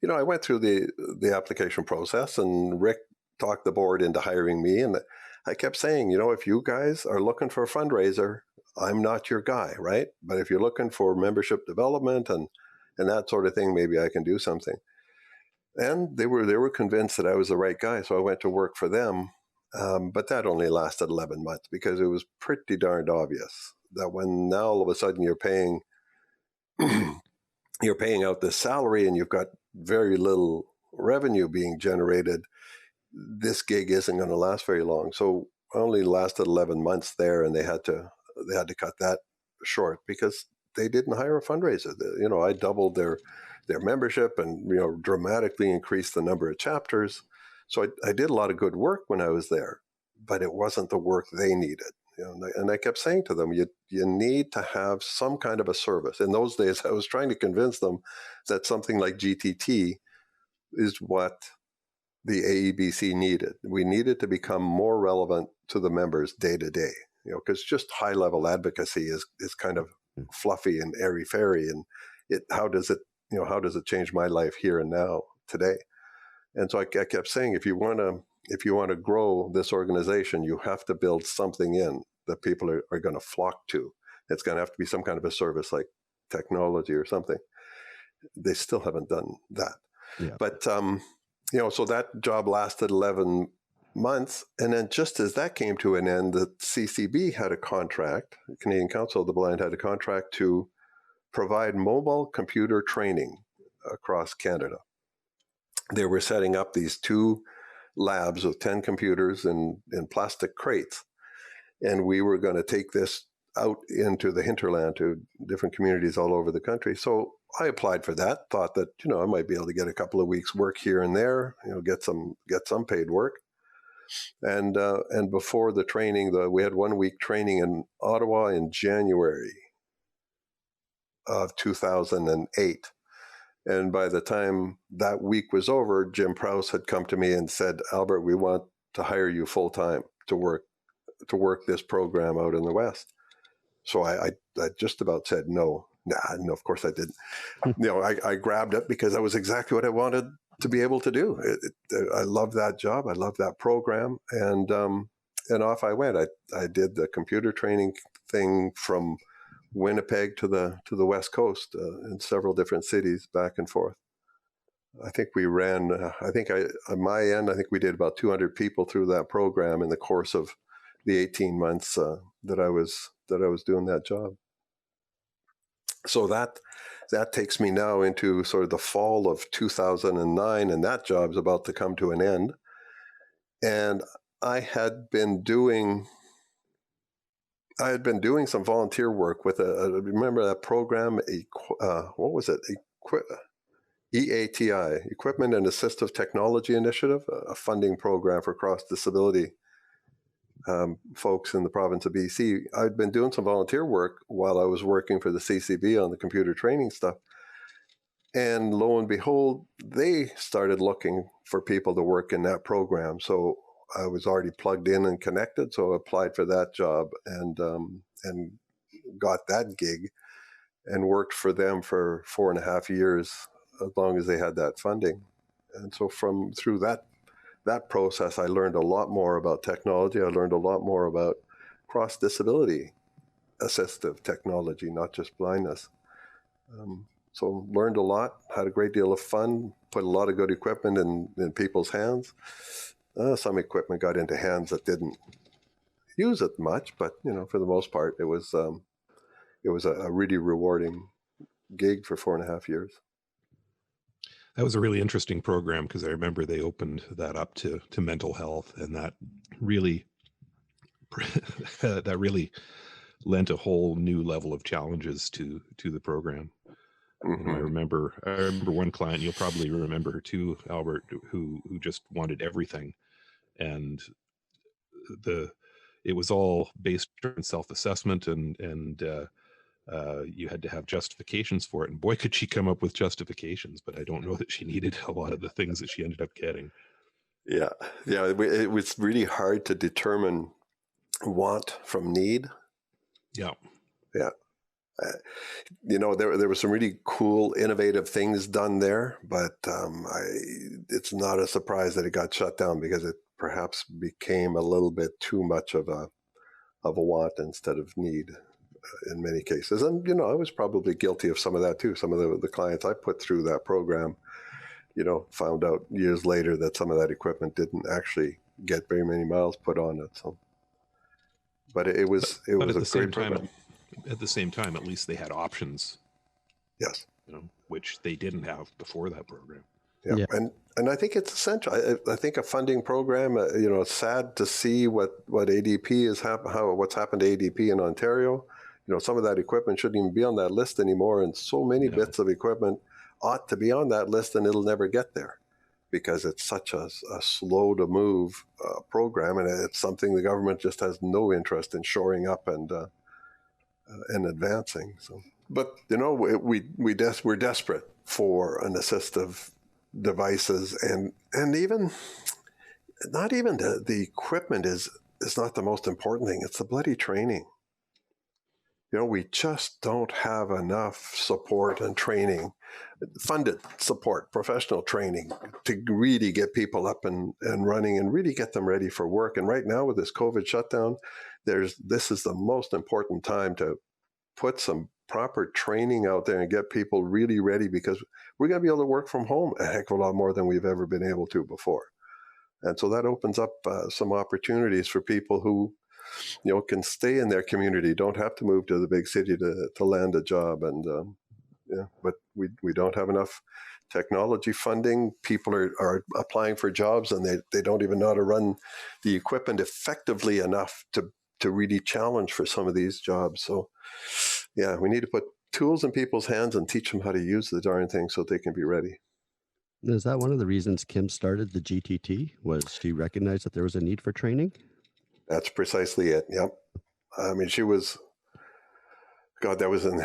I went through the application process, and Rick talked the board into hiring me. And I kept saying, if you guys are looking for a fundraiser, I'm not your guy, right? But if you're looking for membership development and that sort of thing, maybe I can do something. And they were convinced that I was the right guy, so I went to work for them. But that only lasted 11 months because it was pretty darned obvious that when now all of a sudden you're paying out this salary and you've got very little revenue being generated, this gig isn't going to last very long. So I only lasted 11 months there, and they had to cut that short because they didn't hire a fundraiser. I doubled their membership and dramatically increased the number of chapters. So I did a lot of good work when I was there, but it wasn't the work they needed. And I kept saying to them, you need to have some kind of a service. In those days, I was trying to convince them that something like GTT is what the AEBC needed. We needed to become more relevant to the members day to day, because just high level advocacy is kind of fluffy and airy fairy. And how does it change my life here and now today? And so I kept saying, if you want to grow this organization, you have to build something in that people are going to flock to. It's going to have to be some kind of a service like technology or something. They still haven't done that. Yeah. But, so that job lasted 11 months. And then just as that came to an end, the CCB had a contract, the Canadian Council of the Blind had a contract to provide mobile computer training across Canada. They were setting up these 2 labs with 10 computers in plastic crates. And we were going to take this out into the hinterland to different communities all over the country. So I applied for that, thought that, I might be able to get a couple of weeks work here and there, get some paid work. And before the training, we had 1 week training in Ottawa in January of 2008. And by the time that week was over, Jim Prowse had come to me and said, Albert, we want to hire you full time to work this program out in the West. So I just about said no. No, of course I didn't. I grabbed it because that was exactly what I wanted to be able to do. I love that job. I love that program. And off I went. I did the computer training thing from Winnipeg to the West Coast in several different cities back and forth. I think we ran, on my end, I think we did about 200 people through that program in the course of the 18 months that I was doing that job. So that takes me now into sort of the fall of 2009, and that job's about to come to an end. And I had been doing some volunteer work with remember that program, what was it? EATI, Equipment and Assistive Technology Initiative, a funding program for cross-disability folks in the province of BC. I'd been doing some volunteer work while I was working for the CCB on the computer training stuff. And lo and behold, they started looking for people to work in that program. So I was already plugged in and connected, so I applied for that job and got that gig and worked for them for 4.5 years, as long as they had that funding. And so through that that process, I learned a lot more about technology. I learned a lot more about cross-disability assistive technology, not just blindness. So learned a lot, had a great deal of fun, put a lot of good equipment in people's hands. Some equipment got into hands that didn't use it much, but for the most part, it was a really rewarding gig for 4.5 years. That was a really interesting program because I remember they opened that up to mental health, and that really lent a whole new level of challenges to the program. Mm-hmm. I remember one client, you'll probably remember her too, Albert, who just wanted everything, and it was all based on self-assessment, and you had to have justifications for it. And boy, could she come up with justifications, but I don't know that she needed a lot of the things that she ended up getting. Yeah. It was really hard to determine want from need. Yeah. There were some really cool, innovative things done there, but it's not a surprise that it got shut down because it perhaps became a little bit too much of a want instead of need in many cases. And, I was probably guilty of some of that too. Some of the clients I put through that program, found out years later that some of that equipment didn't actually get very many miles put on it. So, but it was a great program. At the same time, at least they had options. Yes. Which they didn't have before that program. Yeah. And I think it's essential. I think a funding program, it's sad to see what ADP what's happened to ADP in Ontario. Some of that equipment shouldn't even be on that list anymore. And so many bits of equipment ought to be on that list, and it'll never get there because it's such a slow to move program. And it's something the government just has no interest in shoring up and advancing. So, but we're desperate for an assistive devices, and even not even the equipment is not the most important thing. It's the bloody training. We just don't have enough support and training, funded support, professional training to really get people up and running and really get them ready for work. And right now with this COVID shutdown, this is the most important time to put some proper training out there and get people really ready, because we're going to be able to work from home a heck of a lot more than we've ever been able to before. And so that opens up some opportunities for people who can stay in their community, don't have to move to the big city to land a job. And but we don't have enough technology funding. People are applying for jobs and they don't even know how to run the equipment effectively enough to really challenge for some of these jobs. So we need to put tools in people's hands and teach them how to use the darn thing so they can be ready. Is that one of the reasons Kim started the GTT? Was she recognized that there was a need for training? That's precisely it. Yep. I mean, that was in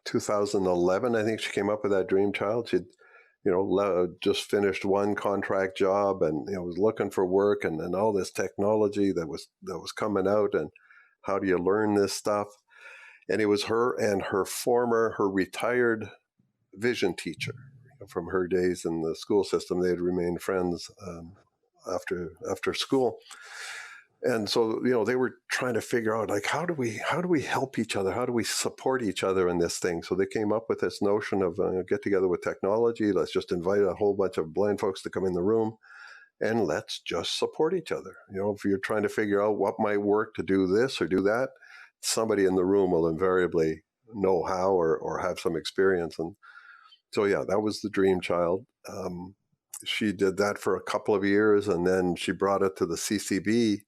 2011. I think she came up with that dream child. She'd, just finished one contract job and, was looking for work and all this technology that was coming out, and how do you learn this stuff? And it was her and her retired vision teacher from her days in the school system. They had remained friends after school. And so, they were trying to figure out, like, how do we help each other? How do we support each other in this thing? So they came up with this notion of get together with technology. Let's just invite a whole bunch of blind folks to come in the room and let's just support each other. If you're trying to figure out what might work to do this or do that, somebody in the room will invariably know how or have some experience. And so, that was the dream child. She did that for a couple of years, and then she brought it to the CCB,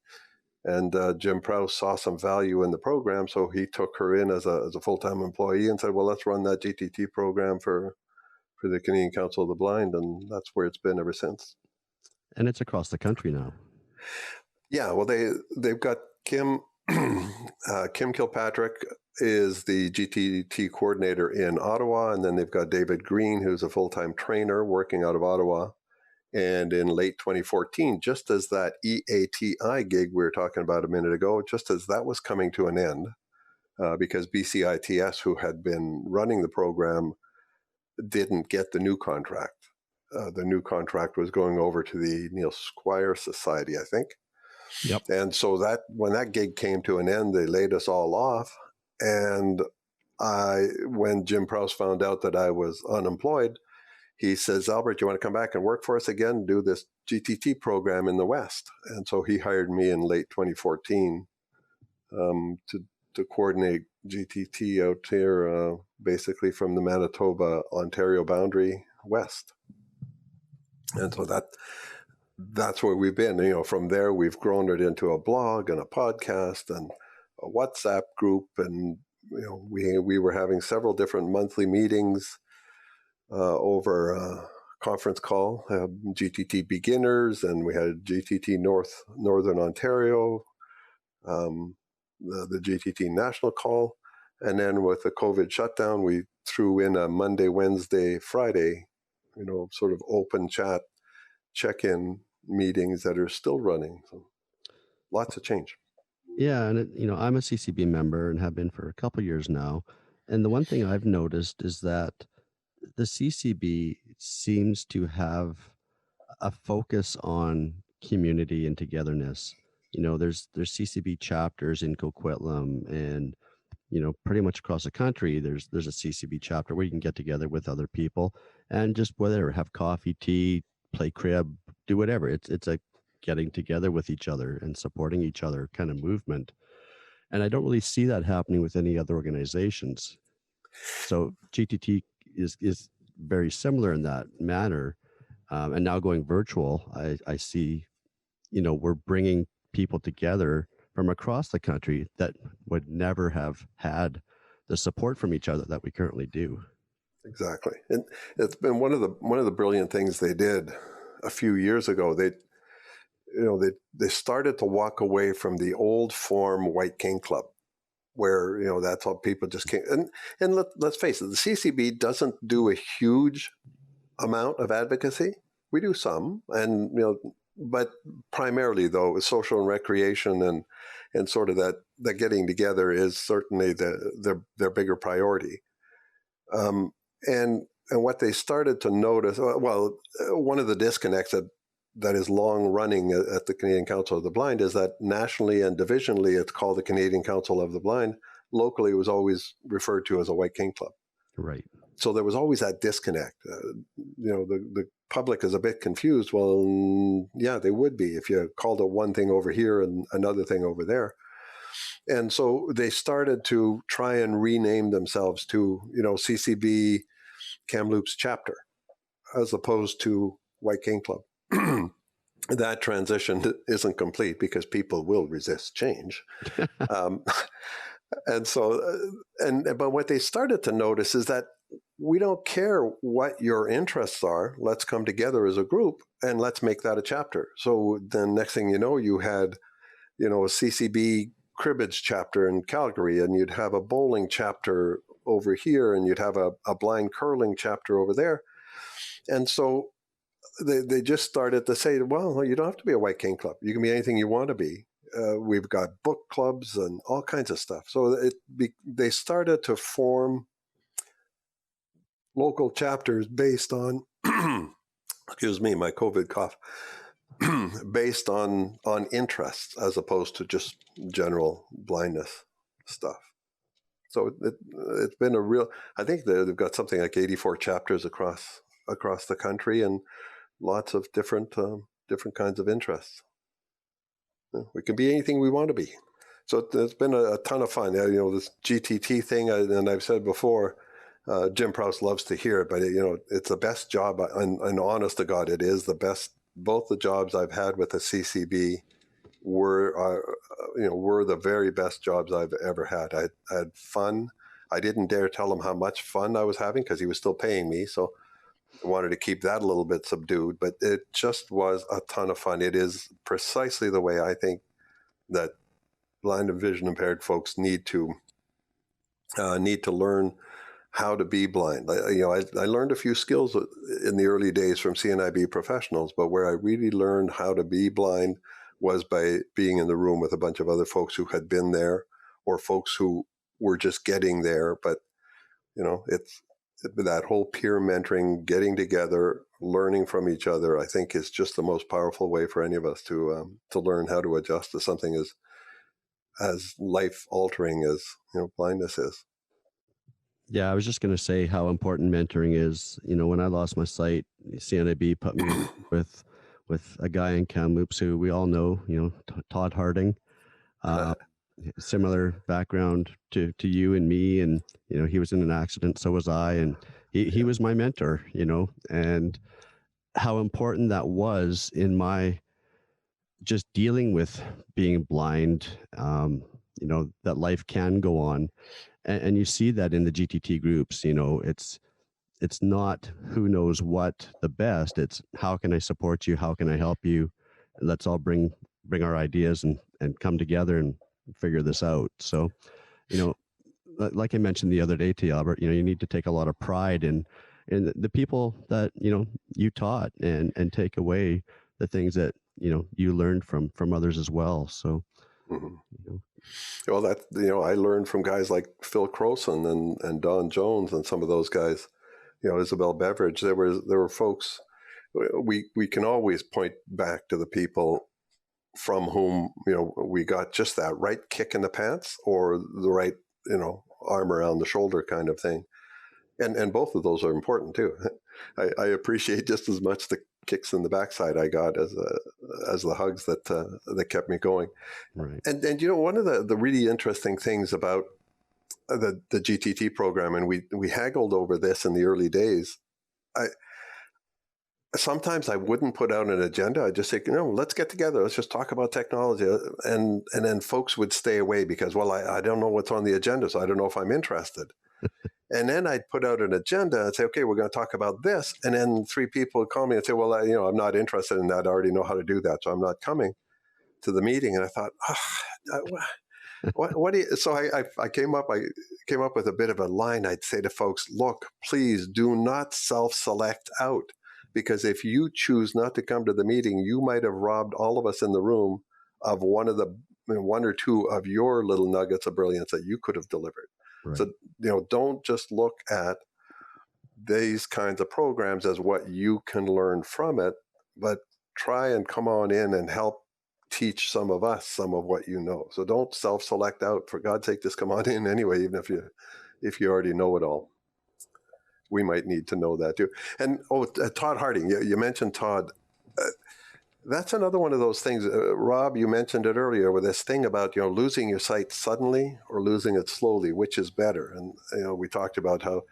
and Jim Prowse saw some value in the program, so he took her in as a full-time employee and said, well, let's run that GTT program for the Canadian Council of the Blind, and that's where it's been ever since. And it's across the country now. Yeah, well, they've got Kim Kilpatrick is the GTT coordinator in Ottawa, and then they've got David Green, who's a full-time trainer working out of Ottawa. And in late 2014, just as that EATI gig we were talking about a minute ago, just as that was coming to an end, because BCITS, who had been running the program, didn't get the new contract. the new contract was going over to the Neil Squire Society, I think. Yep. And so that when that gig came to an end, they laid us all off. And when Jim Prowse found out that I was unemployed, he says, Albert, you want to come back and work for us again, do this GTT program in the West? And so he hired me in late 2014 to coordinate GTT out here, basically from the Manitoba-Ontario boundary west. And so that's where we've been. You know, from there, we've grown it into a blog and a podcast and a WhatsApp group. And, you know, we were having several different monthly meetings over a conference call, GTT beginners, and we had GTT Northern Ontario, the GTT national call. And then with the COVID shutdown, we threw in a Monday, Wednesday, Friday, you know, sort of open chat, check-in meetings that are still running. So lots of change. Yeah, and I'm a CCB member and have been for a couple years now. And the one thing I've noticed is that the CCB seems to have a focus on community and togetherness. You know, there's CCB chapters in Coquitlam and, you know, pretty much across the country, there's a CCB chapter where you can get together with other people and just whether have coffee, tea, play crib, do whatever. It's a getting together with each other and supporting each other kind of movement. And I don't really see that happening with any other organizations. So GTT is very similar in that manner. And now going virtual, I see, you know, we're bringing people together from across the country that would never have had the support from each other that we currently do. Exactly. And it's been one of the brilliant things they did a few years ago. They started to walk away from the old form White Cane Club, where, you know, that's how people just came. And let's face it, the CCB doesn't do a huge amount of advocacy. We do some, and, you know, but primarily though, social and recreation and sort of that getting together is certainly their bigger priority. And what they started to notice, well, one of the disconnects that is long running at the Canadian Council of the Blind is that nationally and divisionally, it's called the Canadian Council of the Blind. Locally, it was always referred to as a White Cane Club. Right. So there was always that disconnect. You know, the public is a bit confused. Well, yeah, they would be if you called it one thing over here and another thing over there. And so they started to try and rename themselves to, you know, CCB Kamloops chapter, as opposed to White Cane Club. That transition isn't complete because people will resist change. And so, but what they started to notice is that we don't care what your interests are. Let's come together as a group and let's make that a chapter. So then next thing you know, you had, you know, a CCB cribbage chapter in Calgary, and you'd have a bowling chapter over here, and you'd have a blind curling chapter over there. And so they just started to say, well, you don't have to be a White Cane Club. You can be anything you want to be. We've got book clubs and all kinds of stuff. So they started to form local chapters based on, excuse me, my COVID cough, based on interests as opposed to just general blindness stuff. So it's been a real, I think they've got something like 84 chapters across the country and lots of different kinds of interests. We can be anything we want to be. So it's been a ton of fun. You know, this GTT thing, and I've said before, Jim Prowse loves to hear it, but you know, it's the best job, and honest to God, it is the best. Both the jobs I've had with the CCB were the very best jobs I've ever had. I had fun. I didn't dare tell him how much fun I was having because he was still paying me, so I wanted to keep that a little bit subdued, but it just was a ton of fun. It is precisely the way I think that blind and vision impaired folks need to learn how to be blind. I learned a few skills in the early days from CNIB professionals, but where I really learned how to be blind was by being in the room with a bunch of other folks who had been there or folks who were just getting there. But, you know, it's that whole peer mentoring, getting together, learning from each other, I think, is just the most powerful way for any of us to learn how to adjust to something as life altering as blindness is. Yeah, I was just going to say how important mentoring is. When I lost my sight, CNIB put me with a guy in Kamloops who we all know, Todd Harding. Similar background to you and me, and he was in an accident, so was I, and he was my mentor, and how important that was in my just dealing with being blind, that life can go on. And you see that in the GTT groups. It's not who knows what the best, it's how can I support you, how can I help you, let's all bring our ideas and come together and figure this out. So, like I mentioned the other day to you, Albert, you need to take a lot of pride in the people that you taught, and take away the things that you learned from others as well. So, well, that I learned from guys like Phil Croson and Don Jones and some of those guys. Isabel Beveridge. There were folks. We can always point back to the people from whom we got just that right kick in the pants or the right arm around the shoulder kind of thing, and both of those are important too. I appreciate just as much the kicks in the backside I got as the hugs that kept me going. Right. And one of the really interesting things about the GTT program, and we haggled over this in the early days. Sometimes I wouldn't put out an agenda. I'd just say, let's get together. Let's just talk about technology. And then folks would stay away because, well, I don't know what's on the agenda, so I don't know if I'm interested. And then I'd put out an agenda and say, okay, we're going to talk about this. And then 3 people would call me and say, well, I'm not interested in that. I already know how to do that, so I'm not coming to the meeting. And I thought, what do you? So I came up with a bit of a line. I'd say to folks, look, please do not self-select out. Because if you choose not to come to the meeting, you might have robbed all of us in the room of one or two of your little nuggets of brilliance that you could have delivered. Right. So, don't just look at these kinds of programs as what you can learn from it, but try and come on in and help teach some of us some of what you know. So don't self-select out. For God's sake, just come on in anyway, even if you already know it all. We might need to know that too. And Todd Harding, you mentioned Todd. That's another one of those things. Rob, you mentioned it earlier with this thing about losing your sight suddenly or losing it slowly, which is better. And we talked about how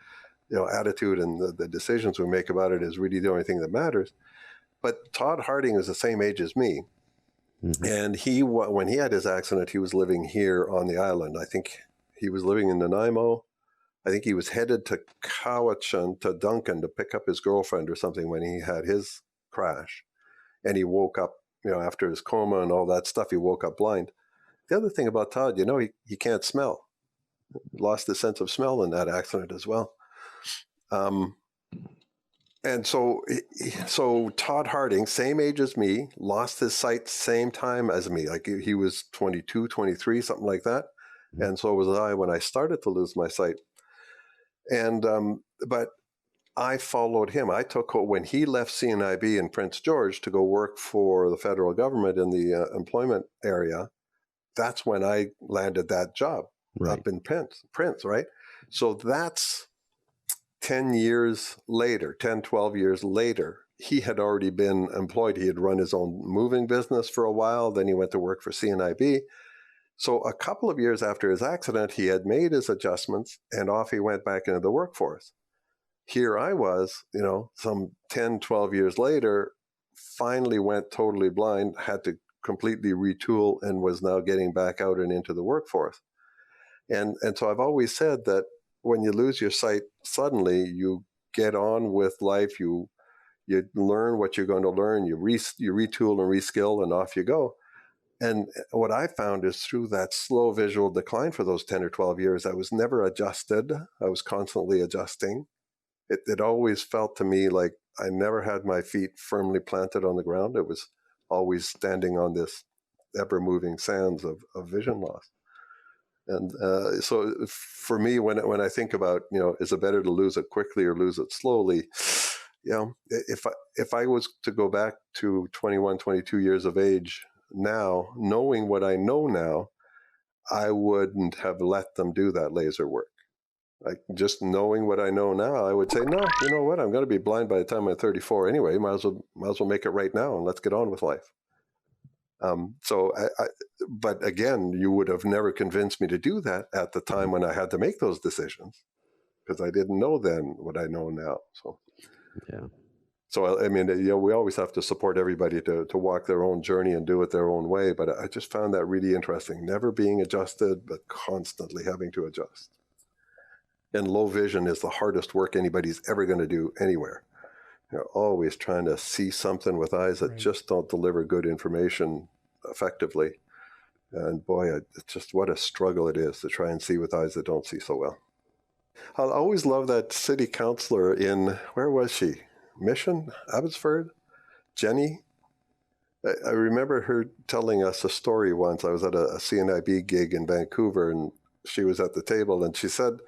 attitude and the decisions we make about it is really the only thing that matters. But Todd Harding is the same age as me, and when he had his accident, he was living here on the island. I think he was living in Nanaimo. I think he was headed to Cowichan, to Duncan, to pick up his girlfriend or something when he had his crash. And he woke up, after his coma and all that stuff, he woke up blind. The other thing about Todd, he can't smell. He lost his sense of smell in that accident as well. And so Todd Harding, same age as me, lost his sight same time as me. Like he was 22, 23, something like that. And so was I when I started to lose my sight. And but I followed him. I took, when he left CNIB in Prince George to go work for the federal government in the employment area, that's when I landed that job up in Prince, right? So that's 10 years later, 10, 12 years later, he had already been employed. He had run his own moving business for a while. Then he went to work for CNIB. So a couple of years after his accident, he had made his adjustments and off he went back into the workforce. Here I was, some 10, 12 years later, finally went totally blind, had to completely retool and was now getting back out and into the workforce. And so I've always said that when you lose your sight suddenly, you get on with life, you learn what you're going to learn, you retool and reskill, and off you go. And what I found is through that slow visual decline for those 10 or 12 years, I was never adjusted. I was constantly adjusting. It always felt to me like I never had my feet firmly planted on the ground. It was always standing on this ever-moving sands of vision loss. And so for me, when I think about, is it better to lose it quickly or lose it slowly? if I was to go back to 21, 22 years of age now, knowing what I know now, I wouldn't have let them do that laser work. Like, just knowing what I know now, I would say, no, you know what? I'm going to be blind by the time I'm 34 anyway. Might as well make it right now and let's get on with life. But again, you would have never convinced me to do that at the time when I had to make those decisions, because I didn't know then what I know now. So, Yeah. So, I mean, we always have to support everybody to walk their own journey and do it their own way. But I just found that really interesting. Never being adjusted, but constantly having to adjust. And low vision is the hardest work anybody's ever going to do anywhere. You're always trying to see something with eyes that just don't deliver good information effectively. And boy, it's just what a struggle it is to try and see with eyes that don't see so well. I always love that city councilor in, where was she? Mission? Abbotsford? Jenny? I remember her telling us a story once. I was at a CNIB gig in Vancouver, and she was at the table, and she said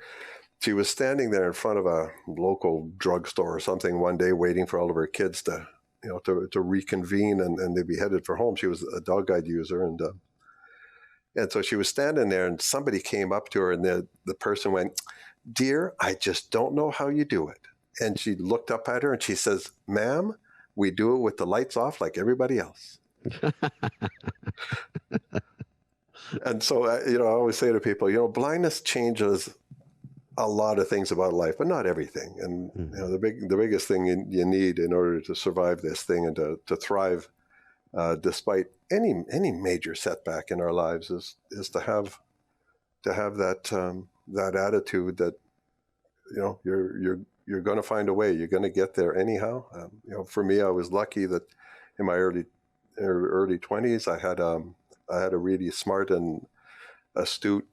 she was standing there in front of a local drugstore or something one day, waiting for all of her kids to reconvene and they'd be headed for home. She was a dog guide user, and so she was standing there, and somebody came up to her, and the person went, "Dear, I just don't know how you do it." And she looked up at her and she says, "Ma'am, we do it with the lights off like everybody else." And so, I always say to people, blindness changes a lot of things about life, but not everything. And the biggest thing you need in order to survive this thing and to thrive, despite any major setback in our lives, is to have that attitude that you're going to find a way. You're going to get there anyhow. For me, I was lucky that in my early 20s, I had a really smart and astute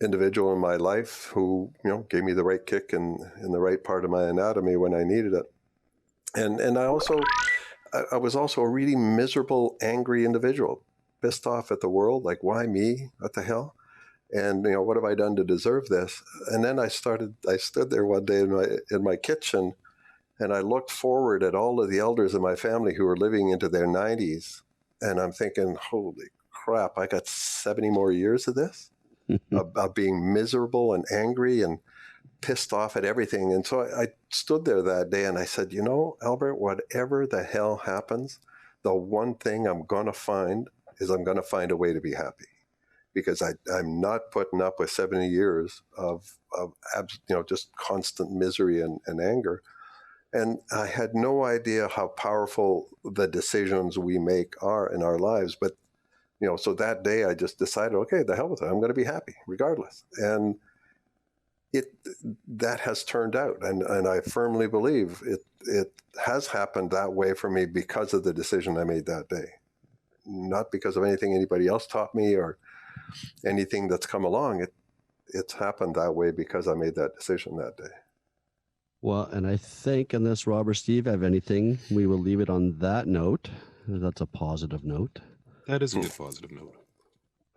individual in my life who gave me the right kick in the right part of my anatomy when I needed it. And I was also a really miserable, angry individual, pissed off at the world, like, why me? What the hell? And what have I done to deserve this? And then I stood there one day in my kitchen, and I looked forward at all of the elders in my family who were living into their 90s, and I'm thinking, holy crap, I got 70 more years of this, of being miserable and angry and pissed off at everything. And so I stood there that day and I said, Albert, whatever the hell happens, the one thing I'm going to find is I'm going to find a way to be happy. Because I'm not putting up with 70 years of just constant misery and anger. And I had no idea how powerful the decisions we make are in our lives. But, so that day I just decided, okay, the hell with it. I'm going to be happy regardless. And that has turned out. And I firmly believe it has happened that way for me because of the decision I made that day. Not because of anything anybody else taught me or anything that's come along. It's happened that way because I made that decision that day. Well, and I think, unless Rob or Steve have anything, we will leave it on that note. That's a positive note. That is a good positive note.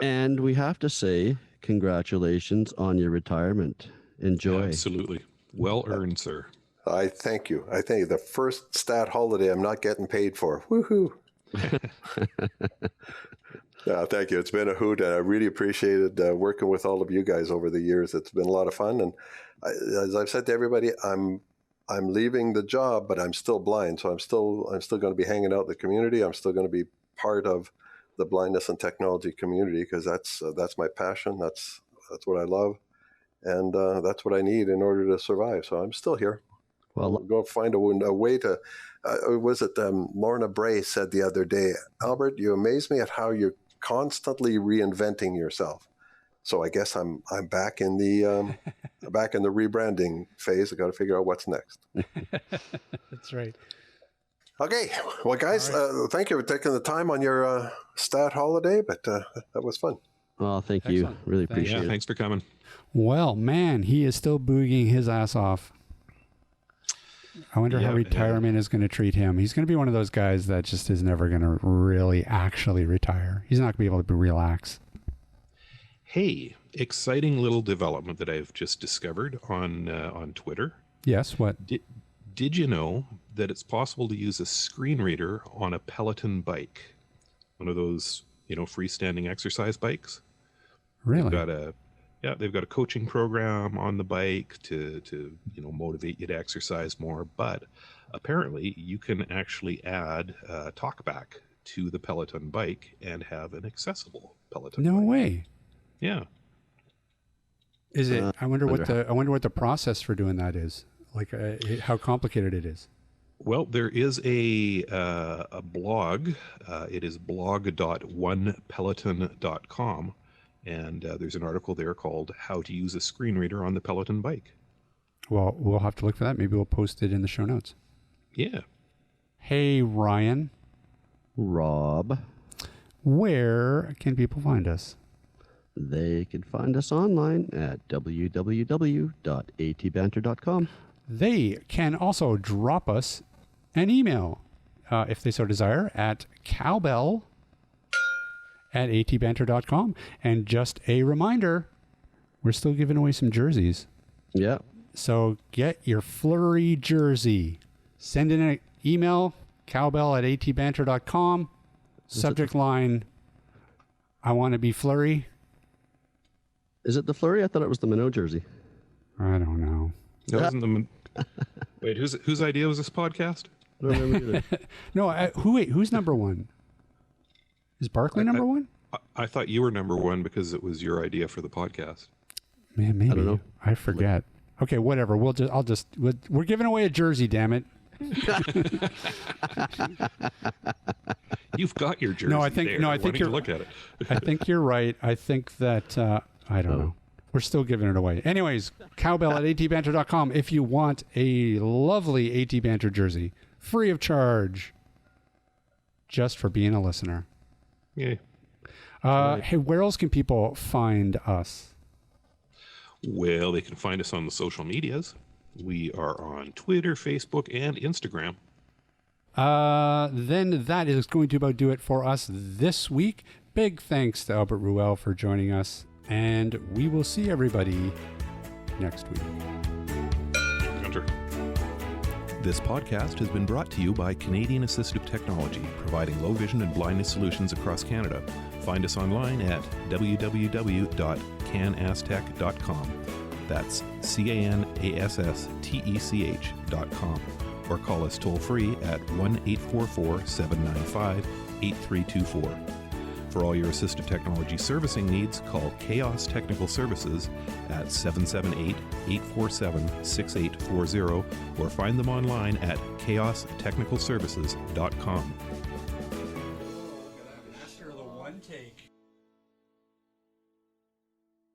And we have to say congratulations on your retirement. Enjoy. Absolutely. Well earned, sir. I thank you. The first stat holiday I'm not getting paid for. Woohoo. Yeah, thank you. It's been a hoot, and I really appreciated working with all of you guys over the years. It's been a lot of fun, and as I've said to everybody, I'm leaving the job, but I'm still blind, so I'm still going to be hanging out in the community. I'm still going to be part of the blindness and technology community because that's my passion. That's what I love, and that's what I need in order to survive. So I'm still here. Well, we'll go find a way to. Lorna Bray said the other day, Albert, you amaze me at how you're constantly reinventing yourself. So I guess I'm back in the rebranding phase. I got to figure out what's next. That's right. Okay, well, guys, thank you for taking the time on your stat holiday, but that was fun. Well, thank you. Really appreciate it. Thanks for coming. Well, man, he is still boogieing his ass off. I wonder how retirement is going to treat him. He's going to be one of those guys that just is never going to really actually retire. He's not going to be able to relax. Hey, exciting little development that I've just discovered on Twitter. Yes, what? Did you know that it's possible to use a screen reader on a Peloton bike? One of those, freestanding exercise bikes. Really? They've got a coaching program on the bike to motivate you to exercise more. But apparently, you can actually add TalkBack to the Peloton bike and have an accessible Peloton No bike. way. Yeah. Is it? I wonder what the process for doing that is. Like how complicated it is. Well, there is a blog. It is blog.onepeloton.com, and there's an article there called "How to Use a Screen Reader on the Peloton Bike." Well, we'll have to look for that. Maybe we'll post it in the show notes. Yeah. Hey, Ryan. Rob. Where can people find us? They can find us online at www.atbanter.com. They can also drop us an email, if they so desire, at cowbell@atbanter.com. And just a reminder, we're still giving away some jerseys. Yeah. So get your Flurry jersey. Send in an email, cowbell@atbanter.com. Subject line, I want to be Flurry. Is it the Flurry? I thought it was the Minot jersey. I don't know. That wasn't the... Wait, whose idea was this podcast? I don't remember either. No, who's number one? Is Barclay number one? I thought you were number one because it was your idea for the podcast. Man, maybe. I don't know. I forget. Okay, whatever. We're giving away a jersey, damn it. You've got your jersey. I think there. you're. Why don't you look at it. I think you're right. I think that I don't know. We're still giving it away. Anyways, cowbell@atbanter.com if you want a lovely AT Banter jersey, free of charge, just for being a listener. Yay. Hey, where else can people find us? Well, they can find us on the social medias. We are on Twitter, Facebook, and Instagram. Then that is going to about do it for us this week. Big thanks to Albert Ruel for joining us, and we will see everybody next week. Banter. This podcast has been brought to you by Canadian Assistive Technology, providing low vision and blindness solutions across Canada. Find us online at www.canastech.com. That's CANASSTECH.com. Or call us toll free at 1-844-795-8324. For all your assistive technology servicing needs, call Chaos Technical Services at 778-847-6840 or find them online at chaostechnicalservices.com.